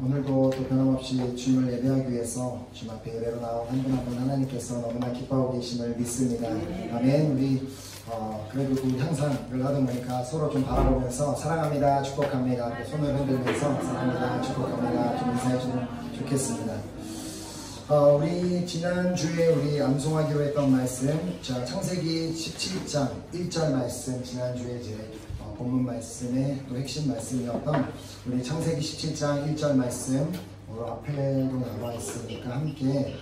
오늘도 또 변함없이 주님을 예배하기 위해서 주님 앞에 예배로 나온 한 분 한 분 하나님께서 너무나 기뻐하고 계심을 믿습니다. 아멘. 우리 그래도 우리 항상 늘 하다 보니까 서로 좀 바라보면서 사랑합니다, 축복합니다, 손을 흔들면서 사랑합니다, 축복합니다 좀 인사해주면 좋겠습니다. 우리 지난주에 우리 암송하기로 했던 말씀, 자, 창세기 17장 1절 말씀, 지난주에 이제 본문 말씀의 또 핵심 말씀이었던 우리 창세기 17장 1절 말씀 앞에도 나와 있으니까 함께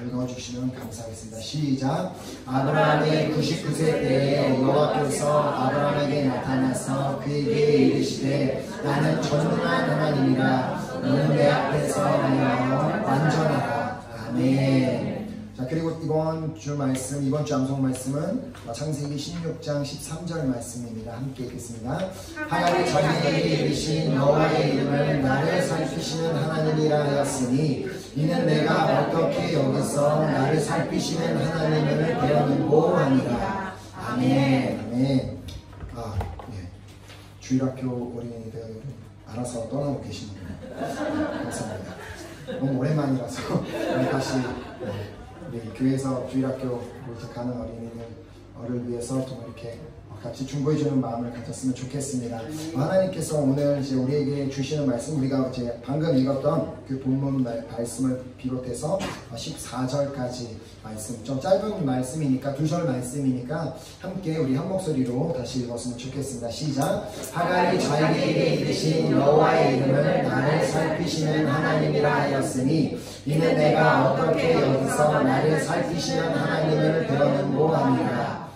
읽어주시면 감사하겠습니다. 시작. 아브라함의 99세 때에 여호와께서 아브라함에게 나타나서 그에게 이르시되 나는 전능한 하나님이라 너는 내 앞에서 하여 완전하라. 아멘. 자, 그리고 이번 주 암송 말씀은 창세기 16장 13절 말씀입니다. 함께 읽겠습니다. 하나님이 자기에게 이르신 여호와의 이름을 나를 살피시는 하나님이라 하였으니 이는 내가 어떻게 여기서 나를 살피시는 하나님을 배우는고 하니라. 아멘. 아멘. 예. 주일학교 어린이들 알아서 떠나고 계십니다. 감사합니다. 너무 오랜만이라서 다시 우리 교회에서 주일학교 가는 어린이들을 위해서 좀 이렇게 같이 중보해주는 마음을 가졌으면 좋겠습니다. 하나님께서 오늘 이제 우리에게 주시는 말씀, 우리가 이제 방금 읽었던 그 본문 말씀을 비롯해서 14절까지 말씀, 좀 짧은 말씀이니까, 2절 말씀이니까 함께 우리 한 목소리로 다시 읽었으면 좋겠습니다. 시작. 하갈이 자기에게 이르신 여호와의 이름을 나를 살피시는 하나님이라 하였으니 이는 내가 어떻게 여기서 나를 살피시는 하나님을 배우는고 하니라.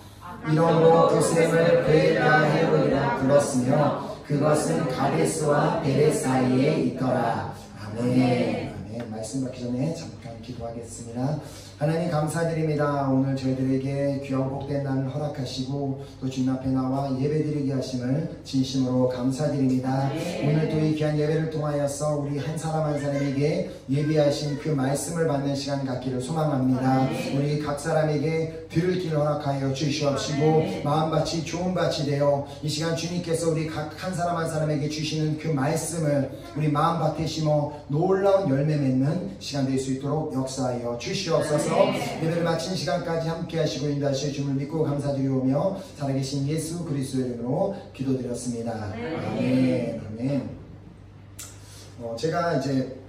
이러므로 그 셈을 베엘라 헤로이라 불렀으며 그것은 가데스와 베레 사이에 있더라. 아멘. 아멘. 말씀 받기 전에 잠깐 기도하겠습니다. 하나님 감사드립니다. 오늘 저희들에게 귀하고 복된 날을 허락하시고 또 주님 앞에 나와 예배드리게 하심을 진심으로 감사드립니다. 오늘 또 이 귀한 예배를 통하여서 우리 한 사람 한 사람에게 예비하신 그 말씀을 받는 시간 갖기를 소망합니다. 우리 각 사람에게 들을 길을 허락하여 주시옵시고 마음밭이 좋은 밭이 되어 이 시간 주님께서 우리 각 한 사람 한 사람에게 주시는 그 말씀을 우리 마음밭에 심어 놀라운 열매 맺는 시간 될 수 있도록 역사하여 주시옵소서. 예배를 마친 시간까지 함께 하시고 인도하실 주님을 믿고 감사드리오며 살아계신 예수 그리스도의 이름으로 기도드렸습니다. 아멘. 아멘. 제가 이제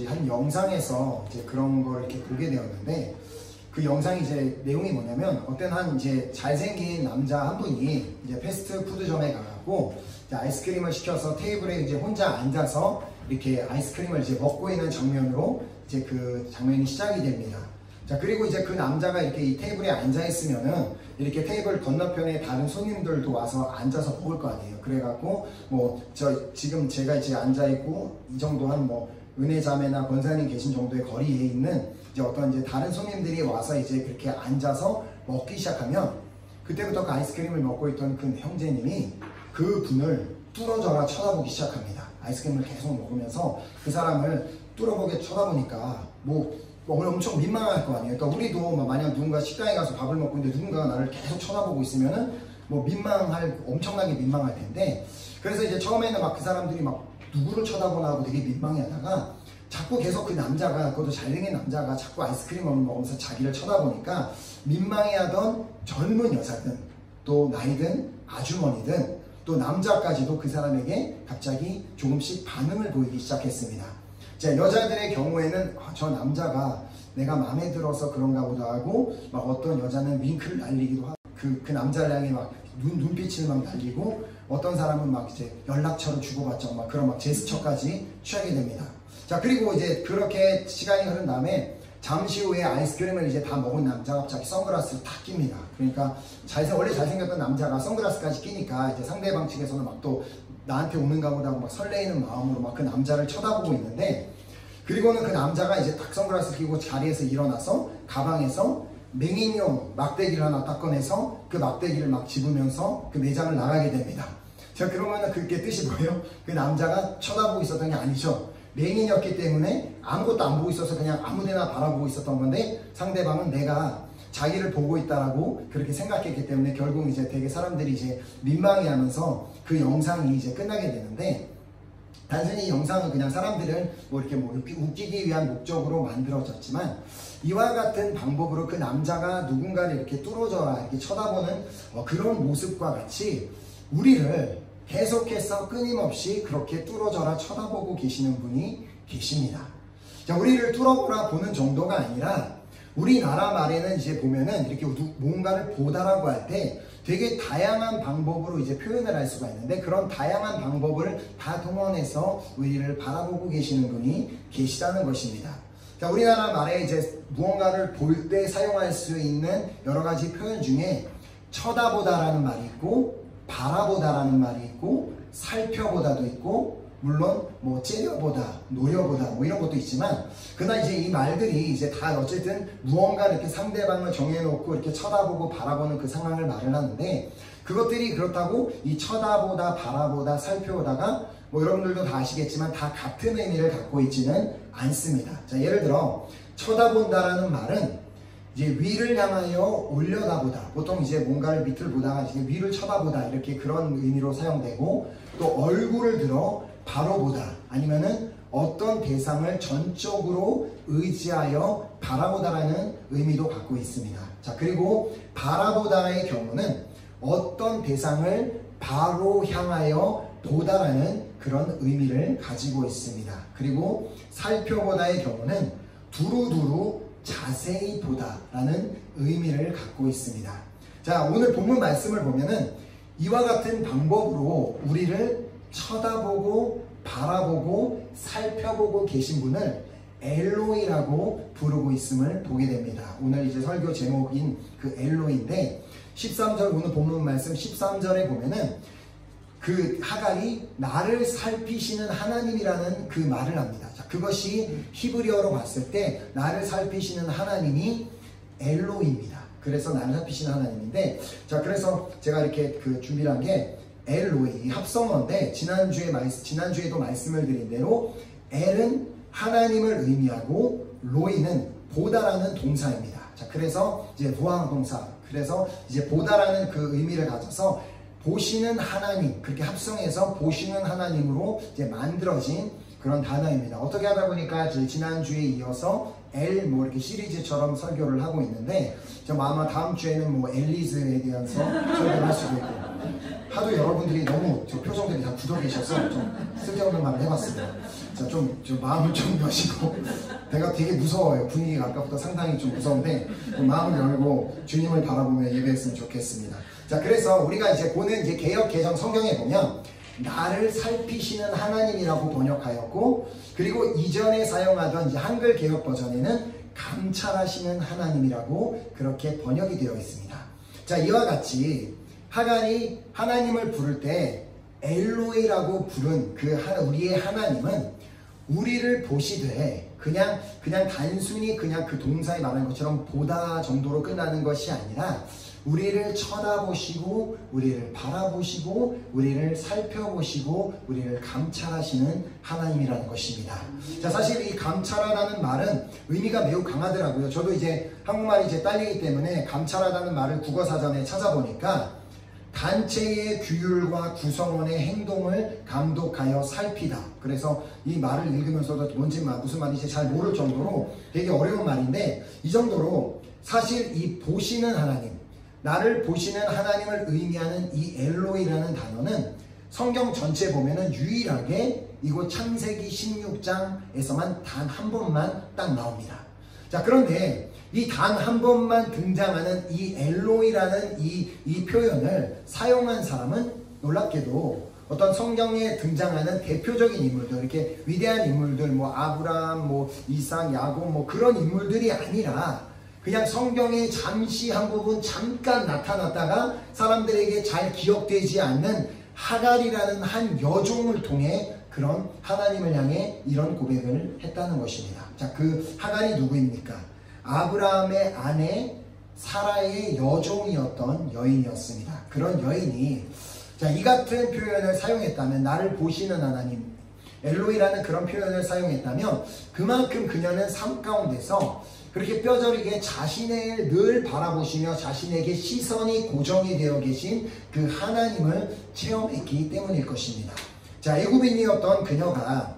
한 영상에서 이제 그런 걸 이렇게 보게 되었는데, 그 영상이 이제 내용이 뭐냐면, 어떤 이제 잘생긴 남자 한 분이 이제 패스트푸드점에 가갖고 이제 아이스크림을 시켜서 테이블에 이제 혼자 앉아서 이렇게 아이스크림을 이제 먹고 있는 장면으로 이제 그 장면이 시작이 됩니다. 자, 그리고 이제 그 남자가 이렇게 이 테이블에 앉아 있으면은 이렇게 테이블 건너편에 다른 손님들도 와서 앉아서 먹을 거 아니에요. 그래갖고 지금 제가 이제 앉아 있고 이 정도 한 은혜자매나 권사님 계신 정도의 거리에 있는 이제 어떤 이제 다른 손님들이 와서 이제 그렇게 앉아서 먹기 시작하면, 그때부터 그 아이스크림을 먹고 있던 그 형제님이 그 분을 뚫어져라 쳐다보기 시작합니다. 아이스크림을 계속 먹으면서 그 사람을 뚫어보게 쳐다보니까 엄청 민망할 거 아니에요. 그러니까 우리도 만약 누군가 식당에 가서 밥을 먹고 있는데 누군가가 나를 계속 쳐다보고 있으면은 엄청나게 민망할 텐데, 그래서 이제 처음에는 그 사람들이 누구를 쳐다보나 하고 되게 민망해 하다가 자꾸 계속 그 남자가, 그것도 잘생긴 남자가 자꾸 아이스크림을 먹으면서 자기를 쳐다보니까 민망해 하던 젊은 여자든 또 나이든 아주머니든 또 남자까지도 그 사람에게 갑자기 조금씩 반응을 보이기 시작했습니다. 자, 여자들의 경우에는 저 남자가 내가 마음에 들어서 그런가 보다 하고 어떤 여자는 윙크를 날리기도 하고 그 남자를 향해 눈빛을 날리고, 어떤 사람은 이제 연락처를 주고받죠. 그런 제스처까지 취하게 됩니다. 자, 그리고 이제 그렇게 시간이 흐른 다음에 잠시 후에 아이스크림을 이제 다 먹은 남자가 갑자기 선글라스를 탁 낍니다. 그러니까 원래 잘생겼던 남자가 선글라스까지 끼니까 이제 상대방 측에서는 또 나한테 오는가 보다 하고 설레이는 마음으로 그 남자를 쳐다보고 있는데, 그리고는 그 남자가 이제 딱 선글라스 끼고 자리에서 일어나서 가방에서 맹인용 막대기를 하나 딱 꺼내서 그 막대기를 집으면서 그 매장을 나가게 됩니다. 자, 그러면은 그게 뜻이 뭐예요? 그 남자가 쳐다보고 있었던 게 아니죠. 맹인이었기 때문에 아무것도 안 보고 있어서 그냥 아무데나 바라보고 있었던 건데, 상대방은 내가 자기를 보고 있다라고 그렇게 생각했기 때문에 결국 이제 되게 사람들이 이제 민망해하면서 그 영상이 이제 끝나게 되는데, 단순히 이 영상은 그냥 사람들은 뭐 이렇게 웃기기 위한 목적으로 만들어졌지만, 이와 같은 방법으로 그 남자가 누군가를 이렇게 뚫어져라 이렇게 쳐다보는 그런 모습과 같이 우리를 계속해서 끊임없이 그렇게 뚫어져라 쳐다보고 계시는 분이 계십니다. 자, 우리를 뚫어보라 보는 정도가 아니라, 우리나라 말에는 이제 보면은 이렇게 뭔가를 보다라고 할 때 되게 다양한 방법으로 이제 표현을 할 수가 있는데, 그런 다양한 방법을 다 동원해서 우리를 바라보고 계시는 분이 계시다는 것입니다. 자, 우리나라 말에 이제 무언가를 볼 때 사용할 수 있는 여러 가지 표현 중에 쳐다보다라는 말이 있고, 바라보다라는 말이 있고, 살펴보다도 있고, 물론 뭐 째려보다, 노려보다 뭐 이런 것도 있지만, 그러나 이제 이 말들이 이제 다 어쨌든 무언가 이렇게 상대방을 정해놓고 이렇게 쳐다보고 바라보는 그 상황을 말을 하는데, 그것들이 그렇다고 이 쳐다보다, 바라보다, 살펴보다가 뭐 여러분들도 다 아시겠지만 다 같은 의미를 갖고 있지는 않습니다. 자, 예를 들어 쳐다본다라는 말은 이제 위를 향하여 올려다보다, 보통 이제 뭔가를 밑을 보다가 이제 위를 쳐다보다 이렇게 그런 의미로 사용되고, 또 얼굴을 들어 바로 보다, 아니면은 어떤 대상을 전적으로 의지하여 바라보다라는 의미도 갖고 있습니다. 자, 그리고 바라보다의 경우는 어떤 대상을 바로 향하여 보다라는 그런 의미를 가지고 있습니다. 그리고 살펴보다의 경우는 두루두루 자세히 보다라는 의미를 갖고 있습니다. 자, 오늘 본문 말씀을 보면은 이와 같은 방법으로 우리를 쳐다보고 바라보고 살펴보고 계신 분을 엘로이라고 부르고 있음을 보게 됩니다. 오늘 이제 설교 제목인 그 엘로이인데, 13절, 오늘 본문 말씀 13절에 보면은 그 하갈이 나를 살피시는 하나님이라는 그 말을 합니다. 자, 그것이 히브리어로 봤을 때 나를 살피시는 하나님이 엘로이입니다. 그래서 나를 살피시는 하나님인데, 자, 그래서 제가 이렇게 그 준비를 한 게 엘로이 합성어인데, 지난주에도 말씀을 드린 대로 엘은 하나님을 의미하고 로이는 보다라는 동사입니다. 자, 그래서 이제 보항 동사, 그래서 이제 보다라는 그 의미를 가져서 보시는 하나님, 그렇게 합성해서 보시는 하나님으로 이제 만들어진 그런 단어입니다. 어떻게 하다 보니까 지난주에 이어서 뭐 이렇게 시리즈처럼 설교를 하고 있는데, 아마 다음 주에는 뭐 엘리즈에 대해서 설교를 할 수도 있고, 하도 여러분들이 너무 표정들이 다 굳어 계셔서 좀 쓸데없는 말을 해봤습니다. 자, 좀 마음을 좀 여시고, 내가 되게 무서워요. 분위기가 아까부터 상당히 좀 무서운데, 좀 마음을 열고 주님을 바라보며 예배했으면 좋겠습니다. 자, 그래서 우리가 이제 보는 이제 개역 개정 성경에 보면 나를 살피시는 하나님이라고 번역하였고, 그리고 이전에 사용하던 이제 한글 개역 버전에는 감찰하시는 하나님이라고 그렇게 번역이 되어 있습니다. 자, 이와 같이 하갈이 하나님을 부를 때 엘로이라고 부른 그 우리의 하나님은 우리를 보시되 그냥 단순히 그냥 그 동사에 말하는 것처럼 보다 정도로 끝나는 것이 아니라 우리를 쳐다보시고, 우리를 바라보시고, 우리를 살펴보시고, 우리를 감찰하시는 하나님이라는 것입니다. 자, 사실 이 감찰하다는 말은 의미가 매우 강하더라고요. 저도 이제 한국말이 제 딸리기 때문에 감찰하다는 말을 국어사전에 찾아보니까 단체의 규율과 구성원의 행동을 감독하여 살피다. 그래서 이 말을 읽으면서도 무슨 말인지 잘 모를 정도로 되게 어려운 말인데, 이 정도로 사실 이 보시는 하나님, 나를 보시는 하나님을 의미하는 이 엘로이라는 단어는 성경 전체 보면은 유일하게 이곳 창세기 16장에서만 단 한 번만 딱 나옵니다. 자, 그런데 이 단 한 번만 등장하는 이 엘로이라는 이 표현을 사용한 사람은 놀랍게도 어떤 성경에 등장하는 대표적인 인물들, 이렇게 위대한 인물들, 뭐 아브라함, 뭐 이삭, 야곱, 뭐 그런 인물들이 아니라 그냥 성경에 잠시 한 부분 잠깐 나타났다가 사람들에게 잘 기억되지 않는 하갈이라는 한 여종을 통해 그런 하나님을 향해 이런 고백을 했다는 것입니다. 자, 그 하갈이 누구입니까? 아브라함의 아내 사라의 여종이었던 여인이었습니다. 그런 여인이 자, 이 같은 표현을 사용했다면, 나를 보시는 하나님, 엘로이라는 그런 표현을 사용했다면 그만큼 그녀는 삶 가운데서 그렇게 뼈저리게 자신을 늘 바라보시며 자신에게 시선이 고정이 되어 계신 그 하나님을 체험했기 때문일 것입니다. 자, 애굽인이었던 그녀가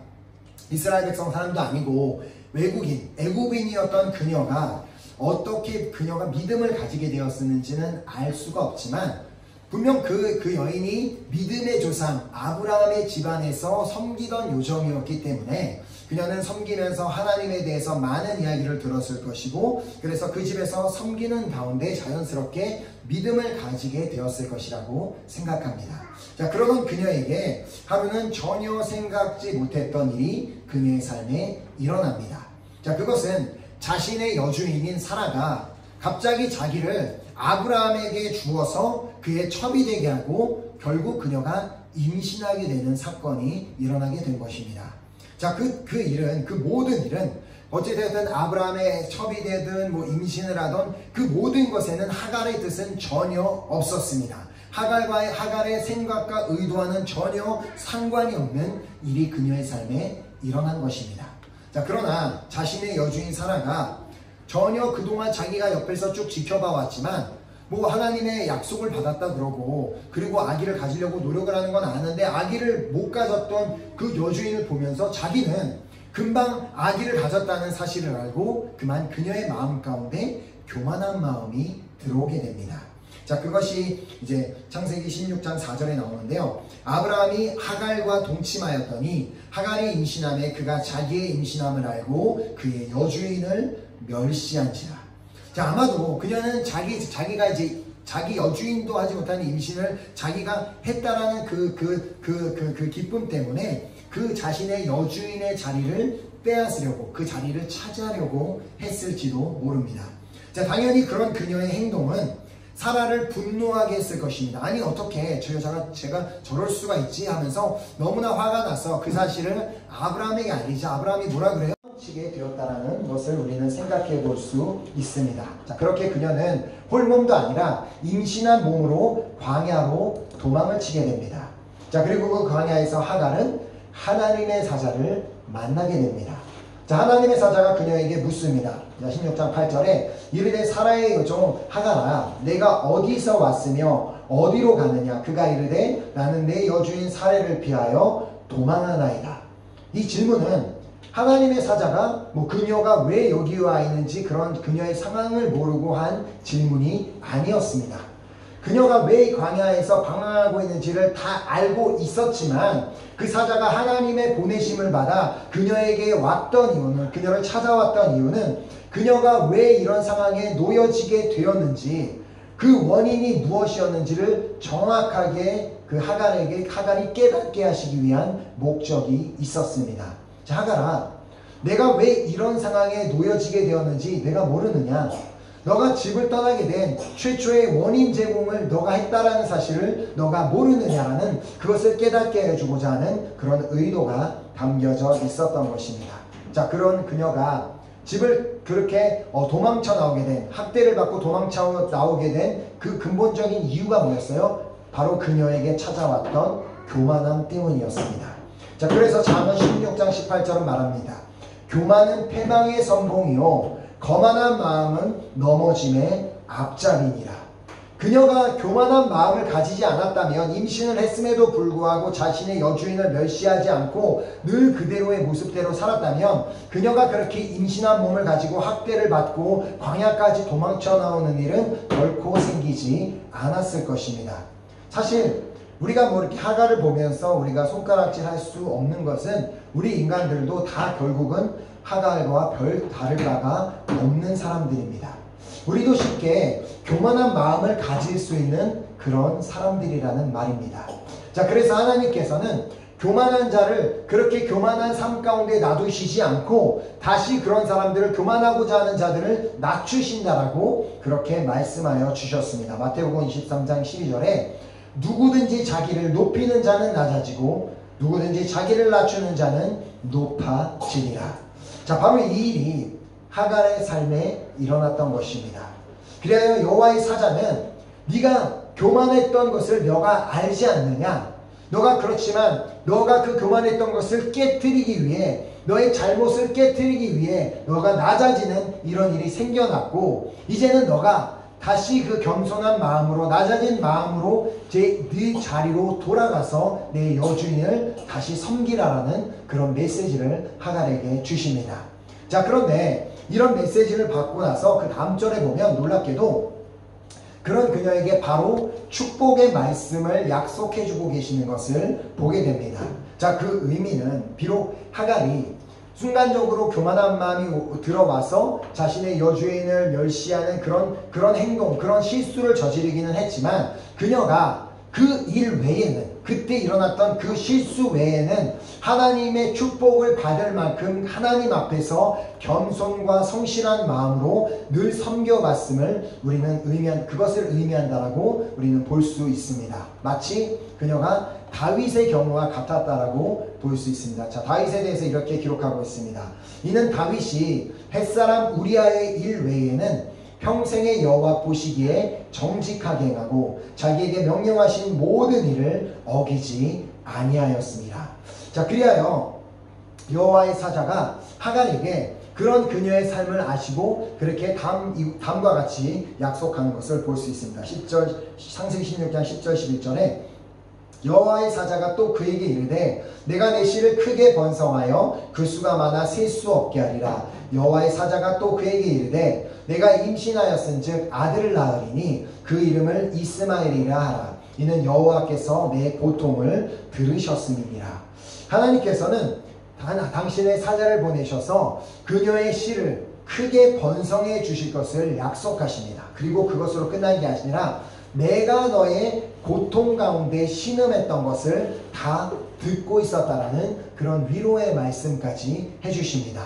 이스라엘 백성 사람도 아니고 외국인, 애굽인이었던 그녀가 어떻게 그녀가 믿음을 가지게 되었는지는 알 수가 없지만 분명 그 여인이 믿음의 조상 아브라함의 집안에서 섬기던 요정이었기 때문에 그녀는 섬기면서 하나님에 대해서 많은 이야기를 들었을 것이고 그래서 그 집에서 섬기는 가운데 자연스럽게 믿음을 가지게 되었을 것이라고 생각합니다. 자, 그러던 그녀에게 하루는 전혀 생각지 못했던 일이 그녀의 삶에 일어납니다. 자, 그것은 자신의 여주인인 사라가 갑자기 자기를 아브라함에게 주어서 그의 첩이 되게 하고 결국 그녀가 임신하게 되는 사건이 일어나게 된 것입니다. 자, 그 일은, 그 모든 일은 어찌되든 아브라함의 첩이 되든 임신을 하던 그 모든 것에는 하갈의 뜻은 전혀 없었습니다. 하갈의 생각과 의도와는 전혀 상관이 없는 일이 그녀의 삶에 일어난 것입니다. 자, 그러나 자신의 여주인 사라가 전혀 그동안 자기가 옆에서 쭉 지켜봐 왔지만 하나님의 약속을 받았다 그러고 그리고 아기를 가지려고 노력을 하는 건 아는데 아기를 못 가졌던 그 여주인을 보면서 자기는 금방 아기를 가졌다는 사실을 알고 그만 그녀의 마음 가운데 교만한 마음이 들어오게 됩니다. 자, 그것이 이제 창세기 16장 4절에 나오는데요. 아브라함이 하갈과 동침하였더니 하갈이 임신함에 그가 자기의 임신함을 알고 그의 여주인을 멸시한지라. 자, 아마도 그녀는 자기가 이제 자기 여주인도 하지 못한 임신을 자기가 했다라는 그 기쁨 때문에 그 자신의 여주인의 자리를 빼앗으려고 그 자리를 차지하려고 했을지도 모릅니다. 자, 당연히 그런 그녀의 행동은 사라를 분노하게 했을 것입니다. 아니, 어떻게 저 여자가 제가 저럴 수가 있지 하면서 너무나 화가 나서 그 사실을 아브라함에게 알리자 아브라함이 뭐라 그래요? 치게 되었다라는 것을 우리는 생각해 볼 수 있습니다. 자, 그렇게 그녀는 홀몸도 아니라 임신한 몸으로 광야로 도망을 치게 됩니다. 자, 그리고 그 광야에서 하갈은 하나님의 사자를 만나게 됩니다. 자, 하나님의 사자가 그녀에게 묻습니다. 자, 16장 8절에 이르되 사라의 여종 하갈아 내가 어디서 왔으며 어디로 가느냐. 그가 이르되 나는 내 여주인 사라를 피하여 도망하나이다. 이 질문은 하나님의 사자가 그녀가 왜 여기 와 있는지 그런 그녀의 상황을 모르고 한 질문이 아니었습니다. 그녀가 왜 광야에서 방황하고 있는지를 다 알고 있었지만 그 사자가 하나님의 보내심을 받아 그녀에게 왔던 이유는, 그녀를 찾아왔던 이유는 그녀가 왜 이런 상황에 놓여지게 되었는지 그 원인이 무엇이었는지를 정확하게 그 하갈이 깨닫게 하시기 위한 목적이 있었습니다. 자, 하갈아, 내가 왜 이런 상황에 놓여지게 되었는지 내가 모르느냐? 너가 집을 떠나게 된 최초의 원인 제공을 너가 했다라는 사실을 너가 모르느냐라는 그것을 깨닫게 해주고자 하는 그런 의도가 담겨져 있었던 것입니다. 자, 그런 그녀가 집을 그렇게 도망쳐 나오게 된, 학대를 받고 도망쳐 나오게 된 그 근본적인 이유가 뭐였어요? 바로 그녀에게 찾아왔던 교만함 때문이었습니다. 자, 그래서 잠언 16장 18절은 말합니다. 교만은 패망의 선봉이요 거만한 마음은 넘어짐의 앞잡이니라. 그녀가 교만한 마음을 가지지 않았다면 임신을 했음에도 불구하고 자신의 여주인을 멸시하지 않고 늘 그대로의 모습대로 살았다면 그녀가 그렇게 임신한 몸을 가지고 학대를 받고 광야까지 도망쳐 나오는 일은 결코 생기지 않았을 것입니다. 사실 우리가 이렇게 하갈을 보면서 우리가 손가락질 할 수 없는 것은 우리 인간들도 다 결국은 하갈과 별 다를 바가 없는 사람들입니다. 우리도 쉽게 교만한 마음을 가질 수 있는 그런 사람들이라는 말입니다. 자, 그래서 하나님께서는 교만한 자를 그렇게 교만한 삶 가운데 놔두시지 않고 다시 그런 사람들을 교만하고자 하는 자들을 낮추신다라고 그렇게 말씀하여 주셨습니다. 마태복음 23장 12절에 누구든지 자기를 높이는 자는 낮아지고 누구든지 자기를 낮추는 자는 높아지리라. 자, 바로 이 일이 하갈의 삶에 일어났던 것입니다. 그래야 여호와의 사자는 네가 교만했던 것을 너가 알지 않느냐? 너가 그렇지만 너가 그 교만했던 것을 깨트리기 위해 너의 잘못을 깨트리기 위해 너가 낮아지는 이런 일이 생겨났고 이제는 너가 다시 그 겸손한 마음으로 낮아진 마음으로 네 자리로 돌아가서 내 여주인을 다시 섬기라라는 그런 메시지를 하갈에게 주십니다. 자, 그런데 이런 메시지를 받고 나서 그 다음 절에 보면 놀랍게도 그런 그녀에게 바로 축복의 말씀을 약속해주고 계시는 것을 보게 됩니다. 자, 그 의미는 비록 하갈이 순간적으로 교만한 마음이 들어와서 자신의 여주인을 멸시하는 그런 행동, 그런 실수를 저지르기는 했지만 그녀가 그 일 외에는, 그때 일어났던 그 실수 외에는 하나님의 축복을 받을 만큼 하나님 앞에서 겸손과 성실한 마음으로 늘 섬겨왔음을 우리는 그것을 의미한다라고 우리는 볼 수 있습니다. 마치 그녀가 다윗의 경우와 같았다라고 볼 수 있습니다. 자, 다윗에 대해서 이렇게 기록하고 있습니다. 이는 다윗이 햇사람 우리아의 일 외에는 평생의 여호와 보시기에 정직하게 행하고 자기에게 명령하신 모든 일을 어기지 아니하였습니다. 자, 그리하여 여호와의 사자가 하갈에게 그런 그녀의 삶을 아시고 그렇게 다음과 같이 약속하는 것을 볼 수 있습니다. 10절, 창세기 16장 10절 11절에 여호와의 사자가 또 그에게 이르되 내가 내 씨를 크게 번성하여 그 수가 많아 셀 수 없게 하리라. 여호와의 사자가 또 그에게 이르되 내가 임신하였은즉 아들을 낳으리니 그 이름을 이스마엘이라 하라. 이는 여호와께서 내 고통을 들으셨음이니라. 하나님께서는 당신의 사자를 보내셔서 그녀의 씨를 크게 번성해 주실 것을 약속하십니다. 그리고 그것으로 끝난 게 아니라 내가 너의 고통 가운데 신음했던 것을 다 듣고 있었다라는 그런 위로의 말씀까지 해주십니다.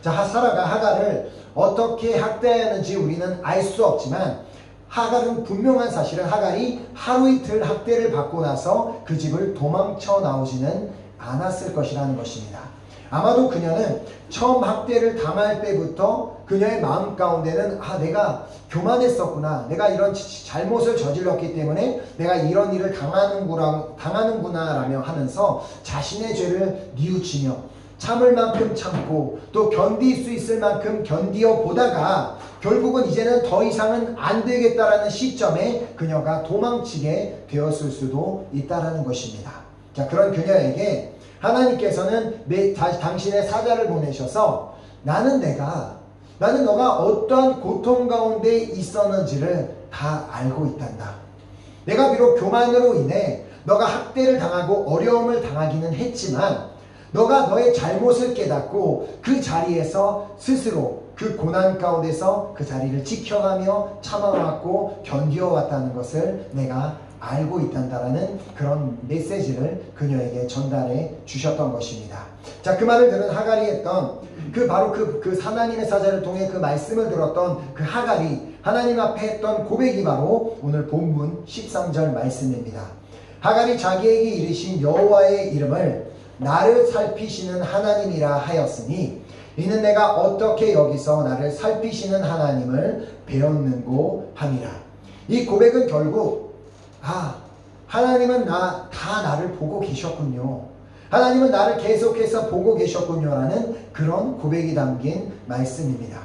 자, 사라가 하갈을 어떻게 학대하였는지 우리는 알 수 없지만 하갈은 분명한 사실은 하갈이 하루 이틀 학대를 받고 나서 그 집을 도망쳐 나오지는 않았을 것이라는 것입니다. 아마도 그녀는 처음 학대를 당할 때부터 그녀의 마음 가운데는 내가 교만했었구나, 내가 이런 잘못을 저질렀기 때문에 내가 이런 일을 당하는구나 라며 하면서 자신의 죄를 뉘우치며 참을 만큼 참고 또 견딜 수 있을 만큼 견디어 보다가 결국은 이제는 더 이상은 안 되겠다라는 시점에 그녀가 도망치게 되었을 수도 있다라는 것입니다. 자, 그런 그녀에게 하나님께서는 당신의 사자를 보내셔서 나는 너가 어떠한 고통 가운데 있었는지를 다 알고 있단다. 내가 비록 교만으로 인해 너가 학대를 당하고 어려움을 당하기는 했지만 너가 너의 잘못을 깨닫고 그 자리에서 스스로 그 고난 가운데서 그 자리를 지켜가며 참아왔고 견디어왔다는 것을 내가 알고 있단다라는 그런 메시지를 그녀에게 전달해 주셨던 것입니다. 자, 그 말을 들은 하갈이 했던 바로 그 하나님의 사자를 통해 그 말씀을 들었던 그 하갈이 하나님 앞에 했던 고백이 바로 오늘 본문 13절 말씀입니다. 하갈이 자기에게 이르신 여호와의 이름을 나를 살피시는 하나님이라 하였으니 이는 내가 어떻게 여기서 나를 살피시는 하나님을 배웠는고 함이라. 이 고백은 결국 하나님은 나를 보고 계셨군요. 하나님은 나를 계속해서 보고 계셨군요 라는 그런 고백이 담긴 말씀입니다.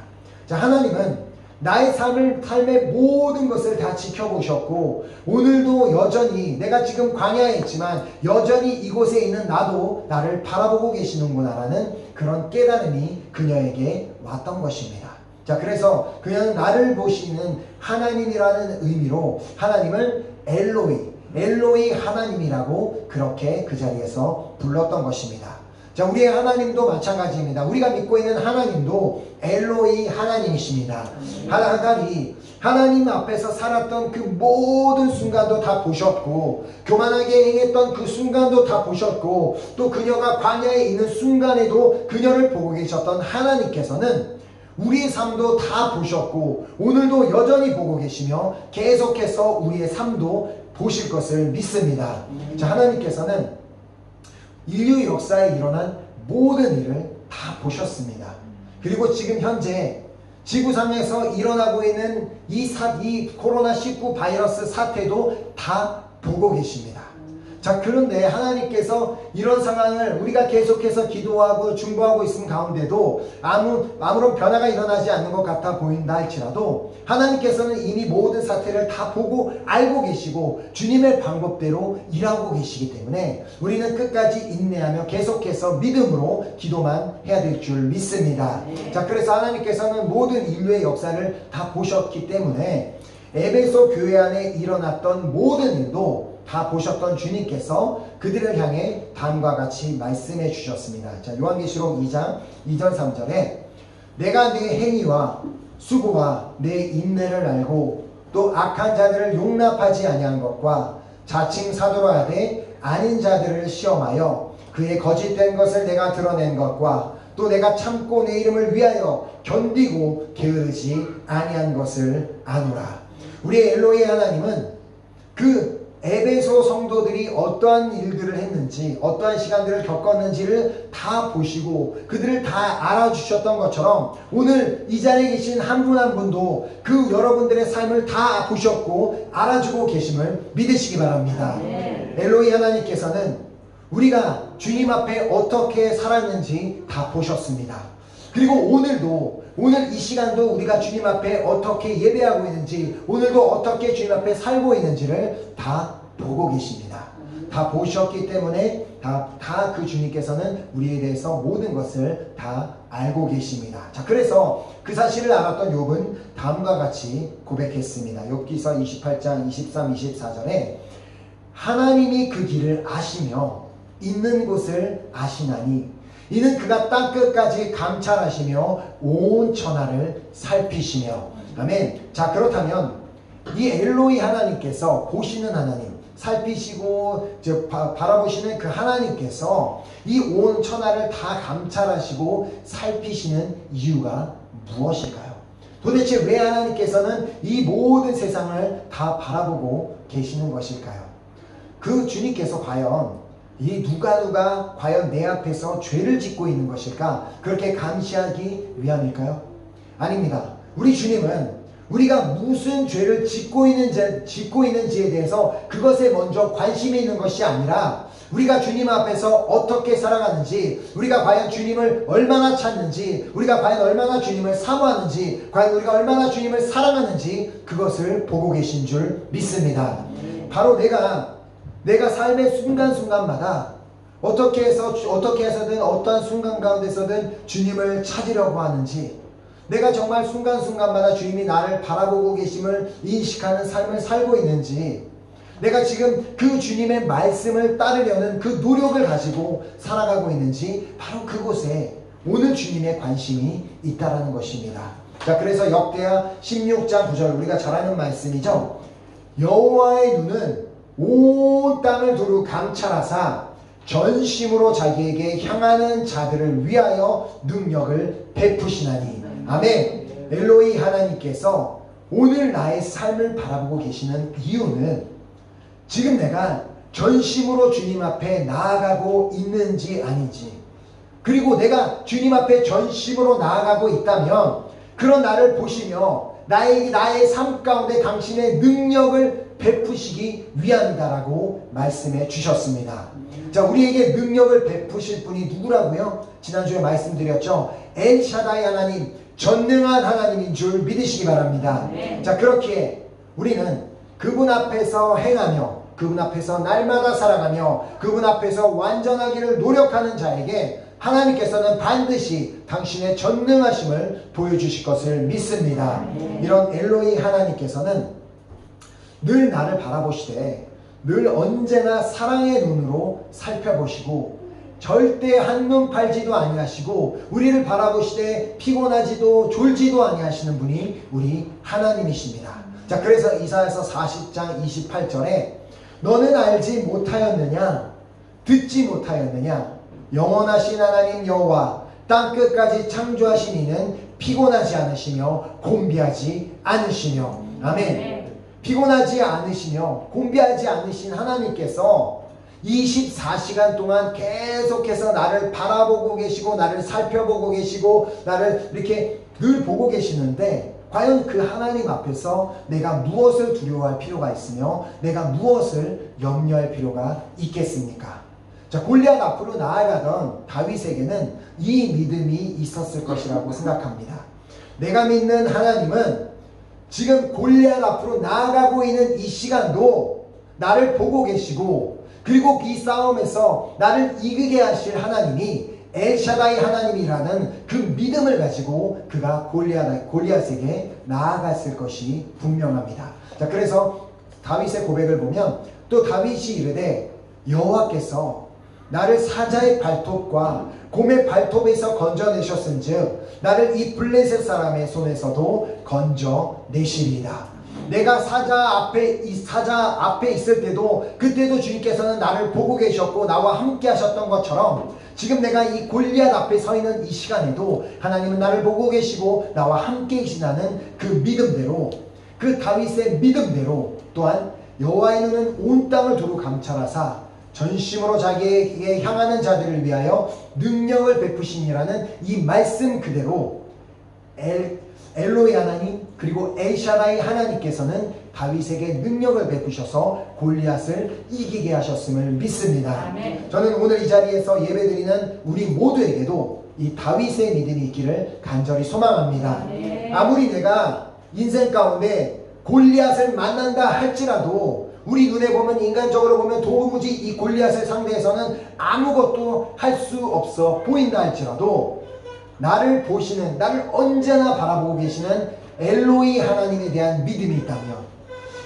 자, 하나님은 나의 삶의 모든 것을 다 지켜보셨고 오늘도 여전히 내가 지금 광야에 있지만 여전히 이곳에 있는 나를 바라보고 계시는구나 라는 그런 깨달음이 그녀에게 왔던 것입니다. 자, 그래서 그녀는 나를 보시는 하나님이라는 의미로 하나님을 엘로이 하나님이라고 그렇게 그 자리에서 불렀던 것입니다. 자, 우리의 하나님도 마찬가지입니다. 우리가 믿고 있는 하나님도 엘로이 하나님이십니다. 하갈이 하나님 앞에서 살았던 그 모든 순간도 다 보셨고 교만하게 행했던 그 순간도 다 보셨고 또 그녀가 광야에 있는 순간에도 그녀를 보고 계셨던 하나님께서는 우리의 삶도 다 보셨고 오늘도 여전히 보고 계시며 계속해서 우리의 삶도 보실 것을 믿습니다. 자, 하나님께서는 인류 역사에 일어난 모든 일을 다 보셨습니다. 그리고 지금 현재 지구상에서 일어나고 있는 이 코로나19 바이러스 사태도 다 보고 계십니다. 자, 그런데 하나님께서 이런 상황을 우리가 계속해서 기도하고 중보하고 있음 가운데도 아무런 변화가 일어나지 않는 것 같아 보인다 할지라도 하나님께서는 이미 모든 사태를 다 보고 알고 계시고 주님의 방법대로 일하고 계시기 때문에 우리는 끝까지 인내하며 계속해서 믿음으로 기도만 해야 될 줄 믿습니다. 자, 그래서 하나님께서는 모든 인류의 역사를 다 보셨기 때문에 에베소 교회 안에 일어났던 모든 일도 다 보셨던 주님께서 그들을 향해 다음과 같이 말씀해 주셨습니다. 자, 요한계시록 2장 2절 3절에 내가 네 행위와 수고와 내 인내를 알고 또 악한 자들을 용납하지 아니한 것과 자칭 사도로 하되 아닌 자들을 시험하여 그의 거짓된 것을 내가 드러낸 것과 또 내가 참고 내 이름을 위하여 견디고 게으르지 아니한 것을 아노라. 우리의 엘로이 하나님은 그 에베소 성도들이 어떠한 일들을 했는지 어떠한 시간들을 겪었는지를 다 보시고 그들을 다 알아주셨던 것처럼 오늘 이 자리에 계신 한 분 한 분도 그 여러분들의 삶을 다 보셨고 알아주고 계심을 믿으시기 바랍니다. 엘로이 하나님께서는 우리가 주님 앞에 어떻게 살았는지 다 보셨습니다. 그리고 오늘 이 시간도 우리가 주님 앞에 어떻게 예배하고 있는지 오늘도 어떻게 주님 앞에 살고 있는지를 다 보고 계십니다. 다 보셨기 때문에 다 그 주님께서는 우리에 대해서 모든 것을 다 알고 계십니다. 자, 그래서 그 사실을 알았던 욥은 다음과 같이 고백했습니다. 욥기서 28장 23, 24절에 하나님이 그 길을 아시며 있는 곳을 아시나니 이는 그가 땅끝까지 감찰하시며 온 천하를 살피시며. 아멘. 자, 그렇다면 이 엘로이 하나님께서 보시는 하나님, 살피시고 바라보시는 그 하나님께서 이 온 천하를 다 감찰하시고 살피시는 이유가 무엇일까요? 도대체 왜 하나님께서는 이 모든 세상을 다 바라보고 계시는 것일까요? 그 주님께서 과연 이 누가 과연 내 앞에서 죄를 짓고 있는 것일까? 그렇게 감시하기 위함일까요? 아닙니다. 우리 주님은 우리가 무슨 죄를 짓고 있는지에 대해서 그것에 먼저 관심이 있는 것이 아니라 우리가 주님 앞에서 어떻게 살아가는지, 우리가 과연 주님을 얼마나 찾는지, 우리가 과연 얼마나 주님을 사모하는지, 과연 우리가 얼마나 주님을 사랑하는지 그것을 보고 계신 줄 믿습니다. 바로 내가 삶의 순간순간마다 어떻게 해서든 어떠한 순간 가운데서든 주님을 찾으려고 하는지, 내가 정말 순간순간마다 주님이 나를 바라보고 계심을 인식하는 삶을 살고 있는지, 내가 지금 그 주님의 말씀을 따르려는 그 노력을 가지고 살아가고 있는지, 바로 그곳에 오늘 주님의 관심이 있다라는 것입니다. 자, 그래서 역대하 16장 9절 우리가 잘 아는 말씀이죠. 여호와의 눈은 온 땅을 두루 감찰하사 전심으로 자기에게 향하는 자들을 위하여 능력을 베푸시나니. 아멘. 엘로이 하나님께서 오늘 나의 삶을 바라보고 계시는 이유는 지금 내가 전심으로 주님 앞에 나아가고 있는지 아닌지, 그리고 내가 주님 앞에 전심으로 나아가고 있다면 그런 나를 보시며 나의 삶 가운데 당신의 능력을 베푸시기 위함이다라고 말씀해 주셨습니다. 자, 우리에게 능력을 베푸실 분이 누구라고요? 지난주에 말씀드렸죠. 엘샤다이 하나님, 전능한 하나님인 줄 믿으시기 바랍니다. 자, 그렇기에 우리는 그분 앞에서 행하며 그분 앞에서 날마다 살아가며 그분 앞에서 완전하기를 노력하는 자에게 하나님께서는 반드시 당신의 전능하심을 보여주실 것을 믿습니다. 이런 엘로이 하나님께서는 늘 나를 바라보시되 늘 언제나 사랑의 눈으로 살펴보시고 절대 한눈 팔지도 아니하시고 우리를 바라보시되 피곤하지도 졸지도 아니하시는 분이 우리 하나님이십니다. 자, 그래서 이사야서 40장 28절에 너는 알지 못하였느냐, 듣지 못하였느냐, 영원하신 하나님 여호와 땅끝까지 창조하신 이는 피곤하지 않으시며 곤비하지 않으시며. 아멘. 피곤하지 않으시며 곤비하지 않으신 하나님께서 24시간 동안 계속해서 나를 바라보고 계시고 나를 살펴보고 계시고 나를 이렇게 늘 보고 계시는데, 과연 그 하나님 앞에서 내가 무엇을 두려워할 필요가 있으며 내가 무엇을 염려할 필요가 있겠습니까? 자, 골리앗 앞으로 나아가던 다윗에게는 이 믿음이 있었을 것이라고 생각합니다. 내가 믿는 하나님은 지금 골리앗 앞으로 나아가고 있는 이 시간도 나를 보고 계시고, 그리고 이 싸움에서 나를 이기게 하실 하나님이 엘샤다이 하나님이라는 그 믿음을 가지고 그가 골리앗에게 나아갔을 것이 분명합니다. 자, 그래서 다윗의 고백을 보면 또 다윗이 이르되 여호와께서 나를 사자의 발톱과 곰의 발톱에서 건져내셨은즉 나를 이 블레셋 사람의 손에서도 건져내시리이다. 내가 사자 앞에 있을 때도 그때도 주님께서는 나를 보고 계셨고 나와 함께 하셨던 것처럼 지금 내가 이 골리앗 앞에 서 있는 이 시간에도 하나님은 나를 보고 계시고 나와 함께 계시다는 그 믿음대로, 그 다윗의 믿음대로 또한 여호와의 눈은 온 땅을 두루 감찰하사 전심으로 자기에게 향하는 자들을 위하여 능력을 베푸시니라는 이 말씀 그대로 엘로이 하나님 그리고 엘샤다이 하나님께서는 다윗에게 능력을 베푸셔서 골리앗을 이기게 하셨음을 믿습니다. 아멘. 저는 오늘 이 자리에서 예배드리는 우리 모두에게도 이 다윗의 믿음이 있기를 간절히 소망합니다. 아멘. 아무리 내가 인생 가운데 골리앗을 만난다 할지라도 우리 눈에 보면, 인간적으로 보면 도무지 이 골리앗을 상대해서는 아무것도 할 수 없어 보인다 할지라도 나를 보시는, 나를 언제나 바라보고 계시는 엘로이 하나님에 대한 믿음이 있다면,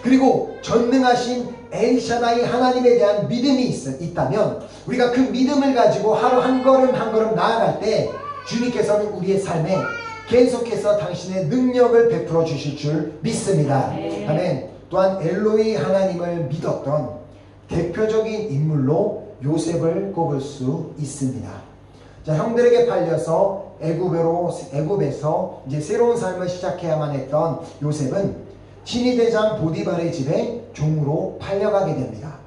그리고 전능하신 엘샤다이 하나님에 대한 믿음이 있다면 우리가 그 믿음을 가지고 하루 한 걸음 한 걸음 나아갈 때 주님께서는 우리의 삶에 계속해서 당신의 능력을 베풀어 주실 줄 믿습니다. 아멘. 또한 엘로이 하나님을 믿었던 대표적인 인물로 요셉을 꼽을 수 있습니다. 자, 형들에게 팔려서 애굽에서 이제 새로운 삶을 시작해야만 했던 요셉은 친위대장 보디발의 집에 종으로 팔려가게 됩니다.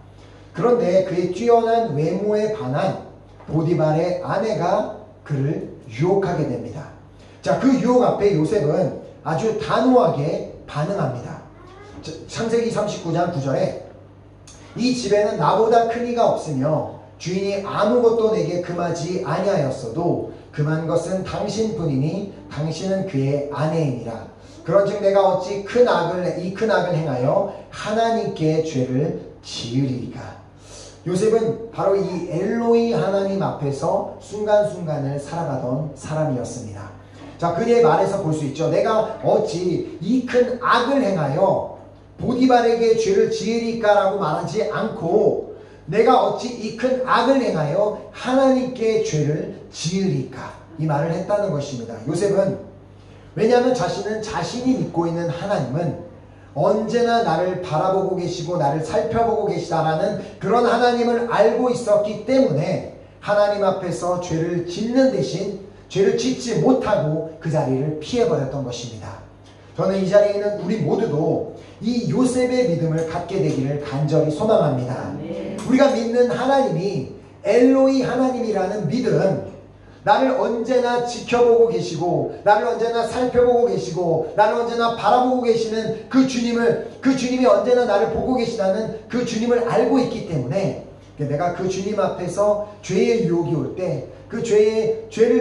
그런데 그의 뛰어난 외모에 반한 보디발의 아내가 그를 유혹하게 됩니다. 자, 그 유혹 앞에 요셉은 아주 단호하게 반응합니다. 창세기 39장 9절에 이 집에는 나보다 큰 이가 없으며 주인이 아무것도 내게 금하지 아니하였어도 금한 것은 당신뿐이니 당신은 그의 아내이니라. 그런즉 내가 어찌 이 큰 악을 행하여 하나님께 죄를 지으리이까. 요셉은 바로 이 엘로이 하나님 앞에서 순간순간을 살아가던 사람이었습니다. 자, 그의 말에서 볼 수 있죠. 내가 어찌 이 큰 악을 행하여 보디발에게 죄를 지으리까라고 말하지 않고 내가 어찌 이 큰 악을 행하여 하나님께 죄를 지으리까, 이 말을 했다는 것입니다. 요셉은, 왜냐하면 자신이 믿고 있는 하나님은 언제나 나를 바라보고 계시고 나를 살펴보고 계시다라는 그런 하나님을 알고 있었기 때문에 하나님 앞에서 죄를 짓는 대신 죄를 짓지 못하고 그 자리를 피해버렸던 것입니다. 저는 이 자리에 있는 우리 모두도 이 요셉의 믿음을 갖게 되기를 간절히 소망합니다. 우리가 믿는 하나님이 엘로이 하나님이라는 믿음, 나를 언제나 지켜보고 계시고 나를 언제나 살펴보고 계시고 나를 언제나 바라보고 계시는 그 주님이 언제나 나를 보고 계시다는 그 주님을 알고 있기 때문에 내가 그 주님 앞에서 죄의 유혹이 올 때, 그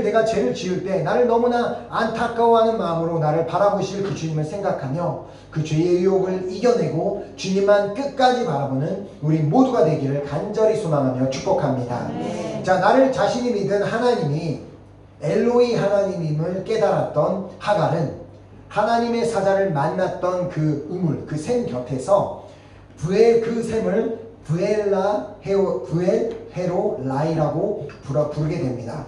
내가 죄를 지을 때 나를 너무나 안타까워하는 마음으로 나를 바라보실 그 주님을 생각하며 그 죄의 유혹을 이겨내고 주님만 끝까지 바라보는 우리 모두가 되기를 간절히 소망하며 축복합니다. 자, 나를 자신이 믿은 하나님이 엘로이 하나님임을 깨달았던 하갈은 하나님의 사자를 만났던 그 우물, 그 샘 곁에서 그 샘을 부엘헤로라이라고 부르게 됩니다.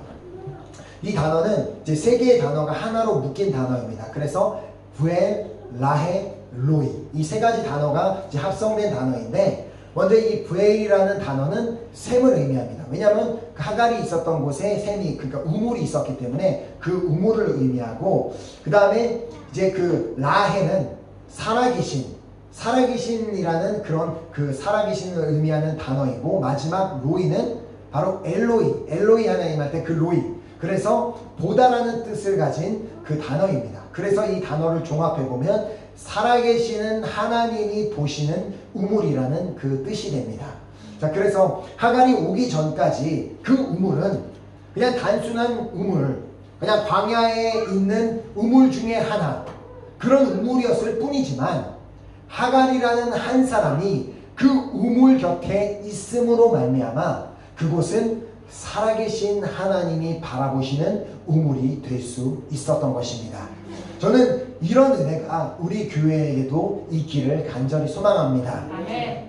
이 단어는 이제 세 개의 단어가 하나로 묶인 단어입니다. 그래서 부엘라헤로이, 이 세 가지 단어가 이제 합성된 단어인데, 먼저 이 부엘이라는 단어는 샘을 의미합니다. 왜냐하면 그 하갈이 있었던 곳에 샘이, 그러니까 우물이 있었기 때문에 그 우물을 의미하고, 그 다음에 이제 그 라헤는 살아계신이라는 그런 그 살아계신을 의미하는 단어이고, 마지막 로이는 바로 엘로이 하나님 할 때 그 로이, 그래서 보다라는 뜻을 가진 그 단어입니다. 그래서 이 단어를 종합해보면 살아계시는 하나님이 보시는 우물이라는 그 뜻이 됩니다. 자, 그래서 하갈이 오기 전까지 그 우물은 그냥 단순한 우물, 그냥 광야에 있는 우물 중에 하나, 그런 우물이었을 뿐이지만 하갈이라는 한 사람이 그 우물 곁에 있음으로 말미암아 그곳은 살아계신 하나님이 바라보시는 우물이 될 수 있었던 것입니다. 저는 이런 은혜가 우리 교회에게도 있기를 간절히 소망합니다.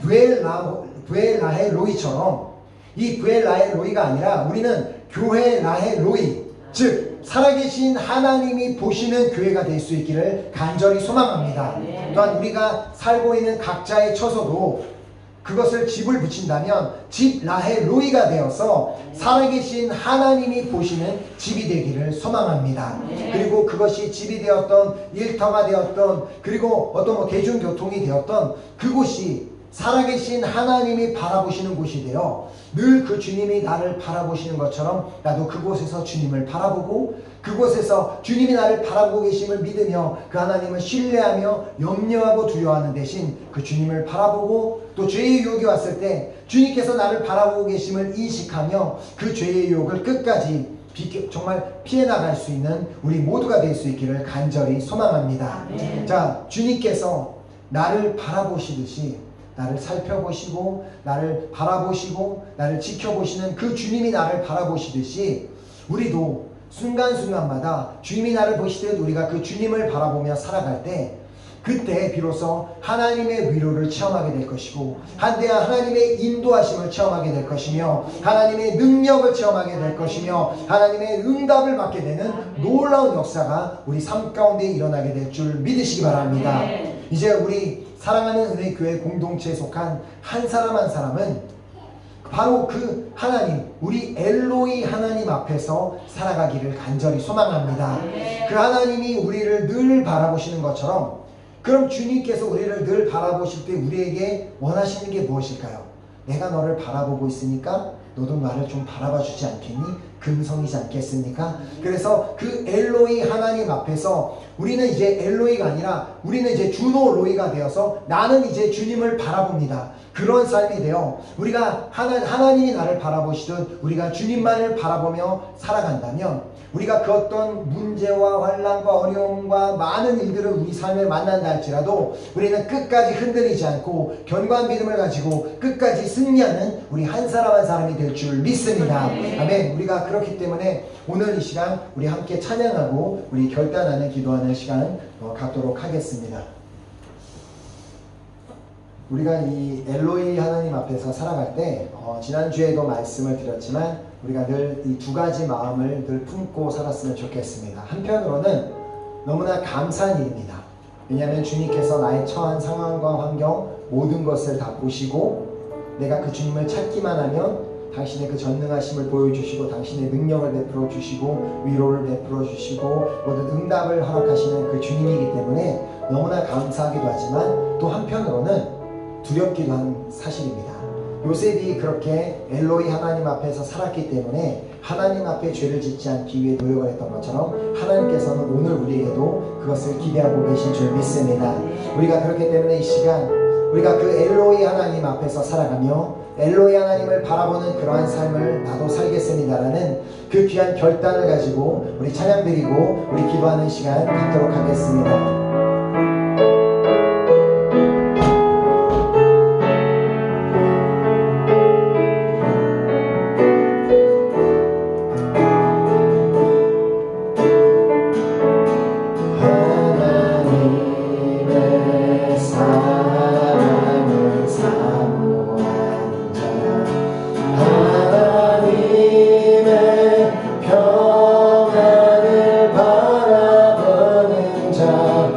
부엘 라헬 로이처럼 이 부엘 라헬 로이가 아니라 우리는 교회 라헬 로이, 즉 살아계신 하나님이 보시는 교회가 될 수 있기를 간절히 소망합니다. 또한 우리가 살고 있는 각자의 처소도 그것을 집을 붙인다면 집 라헬 로이가 되어서 살아계신 하나님이 보시는 집이 되기를 소망합니다. 그리고 그것이 집이 되었던, 일터가 되었던, 그리고 어떤 대중교통이 되었던 그곳이 살아계신 하나님이 바라보시는 곳이 되어 늘 그 주님이 나를 바라보시는 것처럼 나도 그곳에서 주님을 바라보고 그곳에서 주님이 나를 바라보고 계심을 믿으며 그 하나님을 신뢰하며 염려하고 두려워하는 대신 그 주님을 바라보고 또 죄의 유혹이 왔을 때 주님께서 나를 바라보고 계심을 인식하며 그 죄의 유혹을 끝까지 정말 피해 나갈 수 있는 우리 모두가 될 수 있기를 간절히 소망합니다. 자, 주님께서 나를 바라보시듯이 나를 살펴보시고 나를 바라보시고 나를 지켜보시는 그 주님이 나를 바라보시듯이 우리도 순간순간마다 주님이 나를 보시듯 우리가 그 주님을 바라보며 살아갈 때 그때 비로소 하나님의 위로를 체험하게 될 것이고 한때야 하나님의 인도하심을 체험하게 될 것이며 하나님의 능력을 체험하게 될 것이며 하나님의 응답을 받게 되는 놀라운 역사가 우리 삶 가운데 일어나게 될 줄 믿으시기 바랍니다. 이제 우리 사랑하는 은혜교회 공동체에 속한 한 사람 한 사람은 바로 그 하나님, 우리 엘로이 하나님 앞에서 살아가기를 간절히 소망합니다. 그 하나님이 우리를 늘 바라보시는 것처럼 그럼 주님께서 우리를 늘 바라보실 때 우리에게 원하시는 게 무엇일까요? 내가 너를 바라보고 있으니까 너도 나를 좀 바라봐 주지 않겠니? 금성이지 않겠습니까? 그래서 그 엘로이 하나님 앞에서 우리는 이제 엘로이가 아니라 우리는 이제 주노 로이가 되어서 나는 이제 주님을 바라봅니다. 그런 삶이 되어 우리가 하나님이 나를 바라보시듯 우리가 주님만을 바라보며 살아간다면 우리가 그 어떤 문제와 환난과 어려움과 많은 일들을 우리 삶에 만난다 할지라도 우리는 끝까지 흔들리지 않고 견고한 믿음을 가지고 끝까지 승리하는 우리 한 사람 한 사람이 될 줄 믿습니다. 아멘. 우리가 그렇기 때문에 오늘 이 시간 우리 함께 찬양하고 우리 결단하는 기도하는 시간 갖도록 하겠습니다. 우리가 이 엘로이 하나님 앞에서 살아갈 때 지난주에도 말씀을 드렸지만 우리가 늘 이 두 가지 마음을 늘 품고 살았으면 좋겠습니다. 한편으로는 너무나 감사한 일입니다. 왜냐하면 주님께서 나의 처한 상황과 환경 모든 것을 다 보시고 내가 그 주님을 찾기만 하면 당신의 그 전능하심을 보여주시고 당신의 능력을 베풀어 주시고 위로를 베풀어 주시고 모든 응답을 허락하시는 그 주님이기 때문에 너무나 감사하기도 하지만 또 한편으로는 두렵기도 한 사실입니다. 요셉이 그렇게 엘로이 하나님 앞에서 살았기 때문에 하나님 앞에 죄를 짓지 않기 위해 노력을 했던 것처럼 하나님께서는 오늘 우리에게도 그것을 기대하고 계신 줄 믿습니다. 우리가 그렇기 때문에 이 시간 우리가 그 엘로이 하나님 앞에서 살아가며 엘로이 하나님을 바라보는 그러한 삶을 나도 살겠습니다라는 그 귀한 결단을 가지고 우리 찬양 드리고 우리 기도하는 시간 갖도록 하겠습니다. 평안을 바라보는 자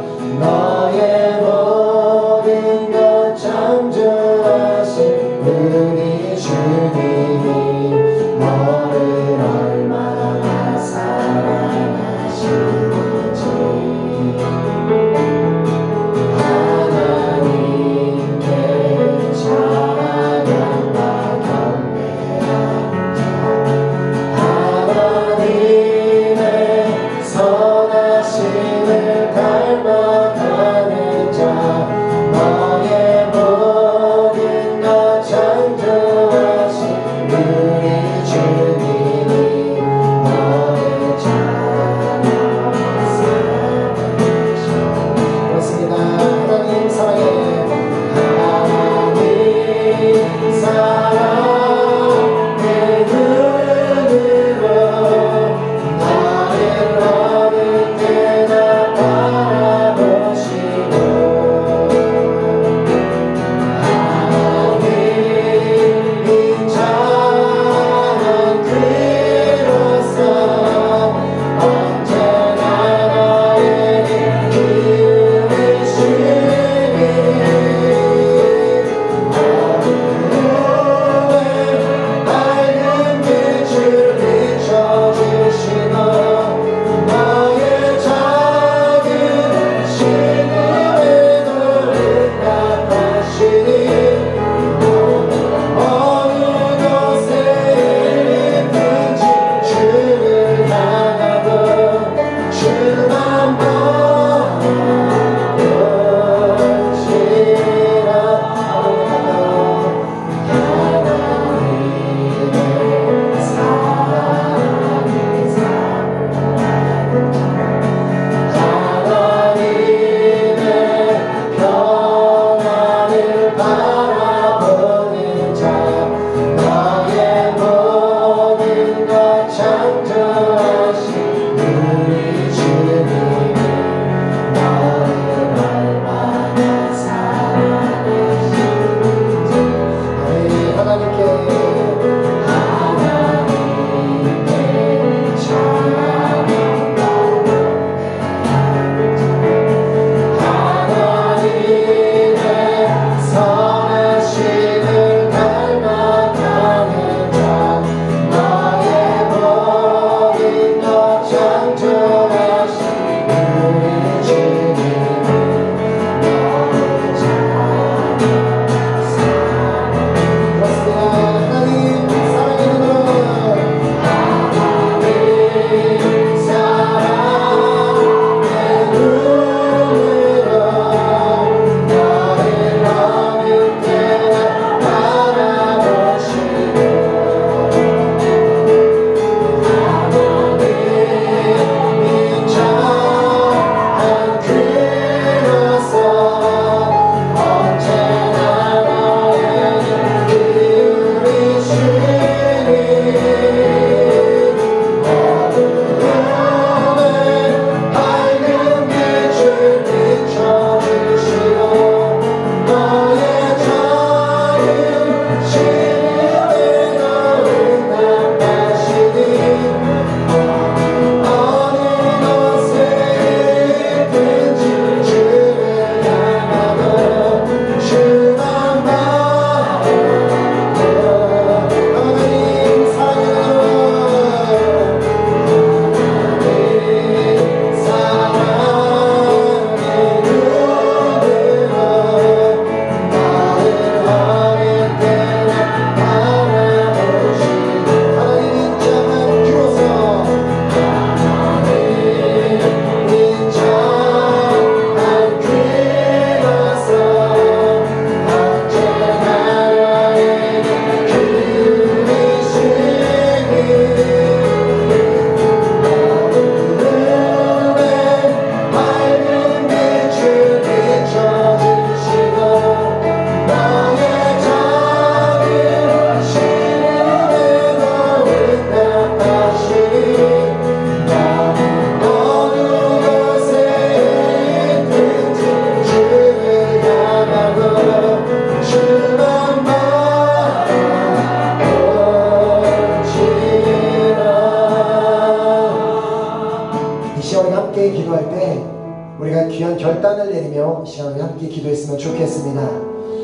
드리며 이 시간 우리 함께 기도했으면 좋겠습니다.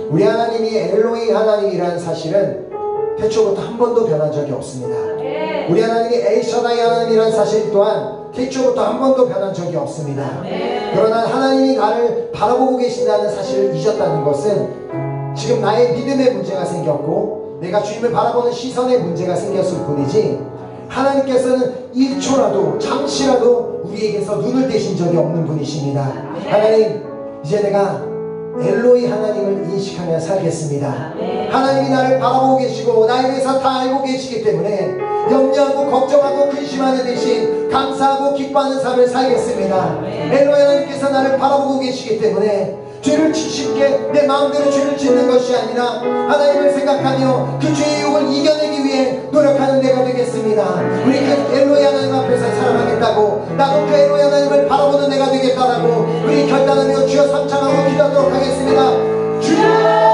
우리 하나님이 엘로이 하나님이라는 사실은 태초부터 한 번도 변한 적이 없습니다. 우리 하나님이 엘샤다이 하나님이라는 사실 또한 태초부터 한 번도 변한 적이 없습니다. 그러나 하나님이 나를 바라보고 계신다는 사실을 잊었다는 것은 지금 나의 믿음의 문제가 생겼고 내가 주님을 바라보는 시선의 문제가 생겼을 뿐이지, 하나님께서는 1초라도 잠시라도 우리에게서 눈을 떼신 적이 없는 분이십니다. 하나님, 이제 내가 엘로이 하나님을 인식하며 살겠습니다. 하나님이 나를 바라보고 계시고 나에 대해서 다 알고 계시기 때문에 염려하고 걱정하고 근심하는 대신 감사하고 기뻐하는 삶을 살겠습니다. 엘로이 하나님께서 나를 바라보고 계시기 때문에 죄를 쉽게 내 마음대로 죄를 짓는 것이 아니라 하나님을 생각하며 그 죄의 유혹을 이겨내기 위해 노력하는 내가 되겠습니다. 우리 엘로이 하나님 앞에서 살아가겠다고, 나도 그 엘로이 하나님을 바라보는 내가 되겠다라고 우리 결단하며 주여 삼창하고 기도하도록 하겠습니다. 주여!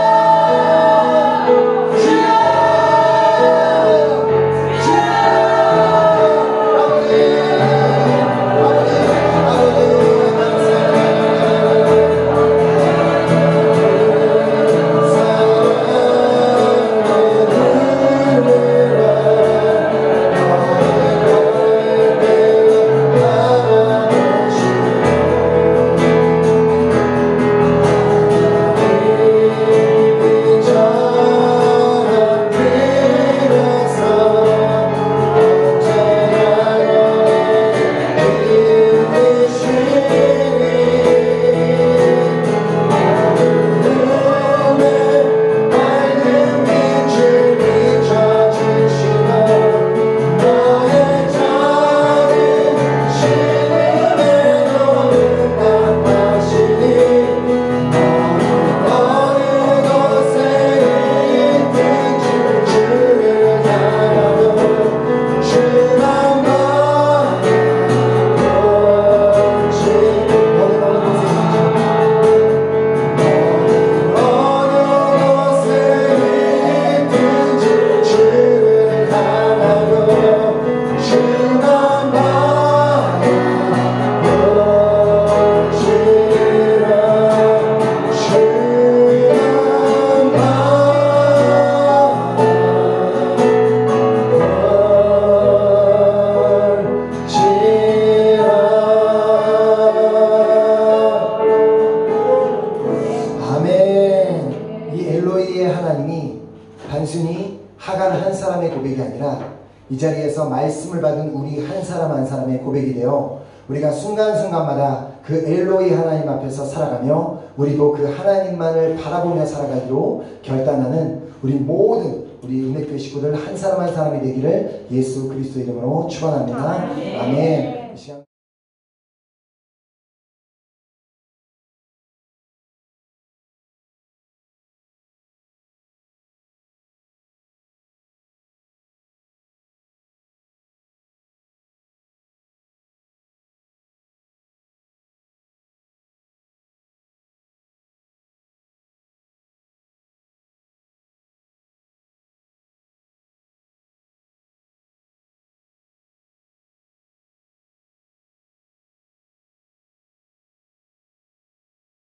이 자리에서 말씀을 받은 우리 한 사람 한 사람의 고백이 되어 우리가 순간순간마다 그 엘로이 하나님 앞에서 살아가며 우리도 그 하나님만을 바라보며 살아가기로 결단하는 우리 모든 우리 은혜교회 식구들 한 사람 한 사람이 되기를 예수 그리스도 이름으로 축원합니다. 아멘.